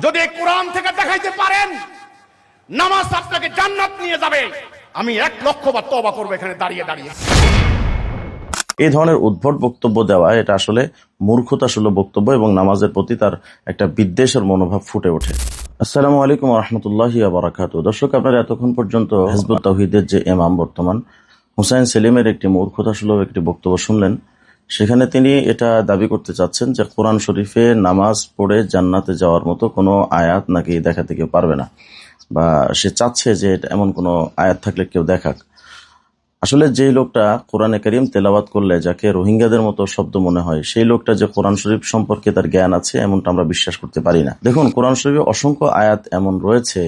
যদি কোরআন থেকে দেখাইতে পারেন নামাজ আপনাকে জান্নাত নিয়ে যাবে, আমি 1,00,000 বার তওবা করবো এখানে দাঁড়িয়ে দাঁড়িয়ে। এই ধরনের উদ্ভট বক্তব্য দেওয়া এটা আসলে মূর্খতাসুলভ বক্তব্য এবং নামাজের প্রতি তার একটা বিদ্বেষের মনোভাব ফুটে ওঠে। আসসালামু আলাইকুম ওয়া রাহমাতুল্লাহি ওয়া বারাকাতুহু। দর্শক, আপনারা এতক্ষণ পর্যন্ত হিজবুত তাওহীদের যে ইমাম বর্তমান হুসাইন সেলিমের একটি মূর্খতাসুলভ একটি বক্তব্য শুনলেন। সেখানে তিনি এটা দাবি করতে চাচ্ছেন যে কোরআন শরীফে নামাজ পড়ে জান্নাতে যাওয়ার মতো কোনো আয়াত নাকি দেখাতে কেউ পারবে না, বা সে চাচ্ছে যে এমন কোনো আয়াত থাকলে কেউ দেখাক। আসলে যেই লোকটা কোরআনে কারীম তেলাওয়াত করলে যাকে রোহিঙ্গাদের মতো শব্দ মনে হয়, সেই লোকটা যে কোরআন শরীফ সম্পর্কে তার জ্ঞান আছে এমনটা আমরা বিশ্বাস করতে পারি না। দেখুন, কোরআন শরীফে অসংখ্য আয়াত এমন রয়েছে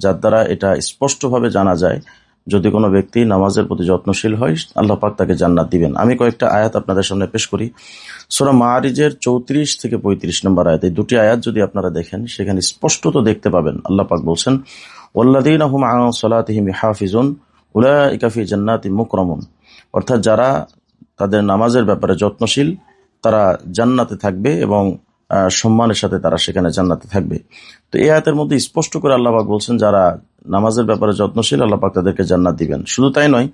যার দ্বারা এটা স্পষ্টভাবে জানা যায় যদি কোনো ব্যক্তি নামাজের প্রতি যত্নশীল হয় আল্লাহ পাক তাকে জান্নাত দিবেন। আমি কয়েকটা আয়াত আপনাদের সামনে পেশ করি। সূরা মাআরিজের 34 থেকে 35 নম্বর আয়াত, এই দুটি আয়াত যদি আপনারা দেখেন সেখানে স্পষ্টত দেখতে পাবেন আল্লাহ পাক বলছেন, ওয়াল্লাযীনা হুম আলা সালাতিহিম ইহাফিজুন উলাইকা ফি জান্নাতিন মুকরামুন। অর্থাৎ যারা তাদের নামাজের ব্যাপারে যত্নশীল তারা জান্নাতে থাকবে এবং সম্মানের সাথে তারা সেখানে জান্নাতে থাকবে। তো এই আয়াতের মধ্যে স্পষ্ট করে আল্লাহ পাক বলছেন যারা নামাজের ব্যাপারে যত্নশীল আল্লাহ পাক তাদেরকে জান্নাত দিবেন। শুধু তাই নয়,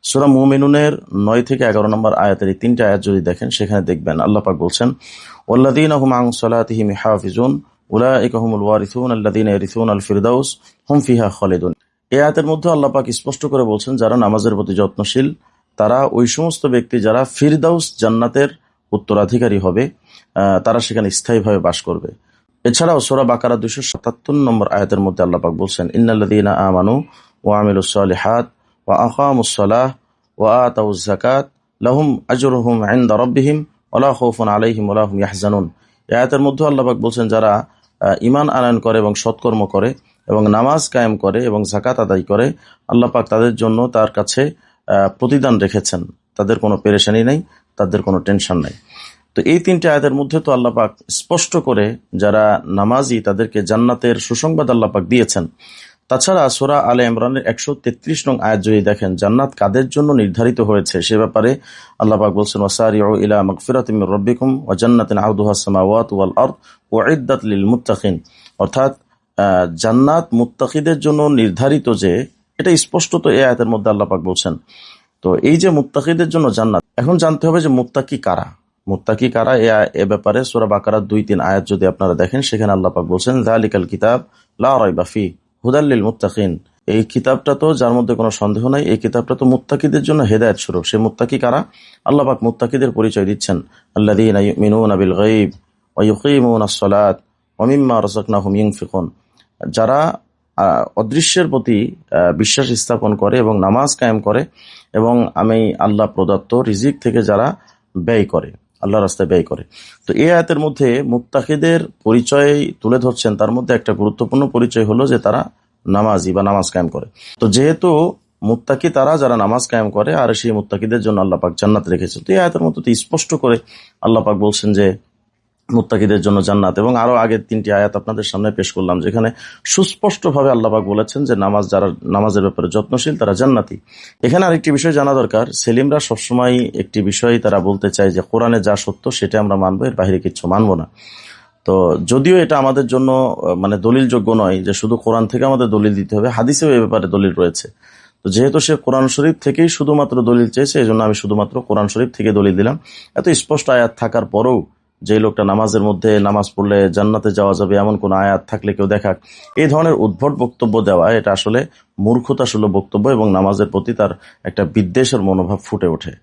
সূরা মুমিনুনের 9 থেকে 11 নম্বর আয়াতের এই তিনটা আয়াত যদি দেখেন সেখানে দেখবেন আল্লাহ পাক বলছেন, ওয়াল্লাযীনা হুম আন সালাতিহিম ইহাফিজুন উলাইকা হুমুল ওয়ারিসুন আল্লাযীনা ইয়ারিসুনাল ফিরদাউস হুম ফিহা খালিদুন। এই আয়াতের মধ্যে আল্লাহ পাক স্পষ্ট করে বলছেন যারা নামাজের প্রতি যত্নশীল তারা ওই সমস্ত ব্যক্তি যারা ফিরদাউস জান্নাতের উত্তরাধিকারী হবে, তারা সেখানে স্থায়ীভাবে বাস করবে। এছাড়াও সূরা বাকারা 277 নম্বর আয়াতের মধ্যে আল্লাহ পাক বলছেন, ইন্নাল্লাযীনা আমানু ওয়া আমিলুস সালিহাত ওয়া আকামুস সালাহ ওয়া আতাউয যাকাত লাহুম আজরুহুম ইনদা রাব্বিহিম ওয়া লা খাউফুন আলাইহিম ওয়া লা হুম ইয়াহজানুন। এই আয়াতের মধ্যে আল্লাহ পাক বলছেন যারা ঈমান আনয়ন করে এবং সৎকর্ম করে এবং নামাজ কায়েম করে এবং যাকাত আদায় করে আল্লাহ পাক তাদের জন্য তার কাছে প্রতিদান রেখেছেন, তাদের কোনো পেরেশানি নেই, তাদের কোনো টেনশন নাই। তো এই তিনটে আয়াতের মধ্যে তো আল্লাহ পাক স্পষ্ট করে যারা নামাজি তাদেরকে জান্নাতের সুসংবাদ আল্লাহ পাক দিয়েছেন। তাছাড়া সূরা আলে ইমরানের 133 নং আয়াত যদি দেখেন জান্নাত কাদের জন্য নির্ধারিত হয়েছে সে ব্যাপারে আল্লাহ পাক বলছেন, ওয়াসারিউ ইলা মাগফিরাতিম মির রাব্বিকুম ওয়া জান্নাতিন আরদুহাস সামাওয়াতু ওয়াল আরদ উইদ্দাত লিল মুত্তাকিন। অর্থাৎ জান্নাত মুত্তাকিদের জন্য নির্ধারিত, যে এটা স্পষ্টত এই আয়াতের মধ্যে আল্লাহ পাক বলছেন। তো এই যে মুত্তাকিদের জন্য জান্নাত, এখন জানতে হবে যে মুত্তাকি কারা। মুত্তাকি কারা এ ব্যাপারে সূরা বাকারার 2-3 আয়াত যদি আপনারা দেখেন সেখানে আল্লাহ পাক বলছেন, যালিকাল কিতাব লা রাইবা ফি হুদাল লিল মুত্তাকিন। এই কিতাবটা তো যার মধ্যে কোনো সন্দেহ নাই, এই কিতাবটা তো মুত্তাকিদের জন্য হেদায়েত স্বরূপ। সে মুত্তাকি কারা? আল্লাহ পাক মুত্তাকিদের পরিচয় দিচ্ছেন, আল্লাযীনা ইউমিনুনা বিল গায়ব ওয়া ইউকিমুনাস সালাত ওয়া মিম্মা রাযাকনাহুম ইউনফিকুন। যারা অদৃশ্যের প্রতি বিশ্বাস স্থাপন করে এবং নামাজ কায়েম করে এবং আমি আল্লাহ প্রদত্ত রিজিক থেকে যারা ব্যয় করে, আল্লাহ রাস্তায় ব্যয় করে। তো এই আয়াতের মধ্যে মুত্তাকিদের পরিচয় তুলে ধরছেন, তার মধ্যে একটা গুরুত্বপূর্ণ পরিচয় হলো যে তারা নামাজি বা নামাজ কায়েম করে। তো যেহেতু মুত্তাকি তারা যারা নামাজ কায়েম করে আর সেই মুত্তাকিদের জন্য আল্লাহ পাক জান্নাত রেখেছেন, তো এই আয়াতের মধ্যে স্পষ্ট করে আল্লাহ পাক বলছেন যে মুত্তাকিদের জন্য জান্নাত। এবং আরো আগের 3টি আয়াত আপনাদের সামনে পেশ করলাম যেখানে সুস্পষ্টভাবে আল্লাহ পাক বলেছেন যে যারা নামাজের ব্যাপারে যত্নশীল তারা জান্নাতি। এখানে আরেকটি বিষয় জানা দরকার, সেলিমরা সবসময় একটি বিষয় তারা বলতে চায় যে কোরআনে যা সত্য সেটা আমরা মানবো, এর বাইরে কিছু মানবো না। তো যদিও এটা আমাদের জন্য দলিলযোগ্য নয় যে শুধু কোরআন থেকে আমাদের দলিল দিতে হবে, হাদিসেও এই ব্যাপারে দলিল রয়েছে। তো যেহেতু সে কোরআন শরীফ থেকেই শুধুমাত্র দলিল চেয়েছে, এই জন্য আমি শুধুমাত্র কোরআন শরীফ থেকে দলিল দিলাম। এত স্পষ্ট আয়াত থাকার পরেও যে লোকটা নামাজের মধ্যে নামাজ পড়লে জান্নাতে যাওয়া যাবে এমন কোন আয়াত থাকলে কেউ দেখাক, এই ধরনের উদ্ভট বক্তব্য দেওয়া এটা আসলে মূর্খতাসুলভ বক্তব্য এবং নামাজের প্রতি তার একটা বিদ্বেষের মনোভাব ফুটে ওঠে।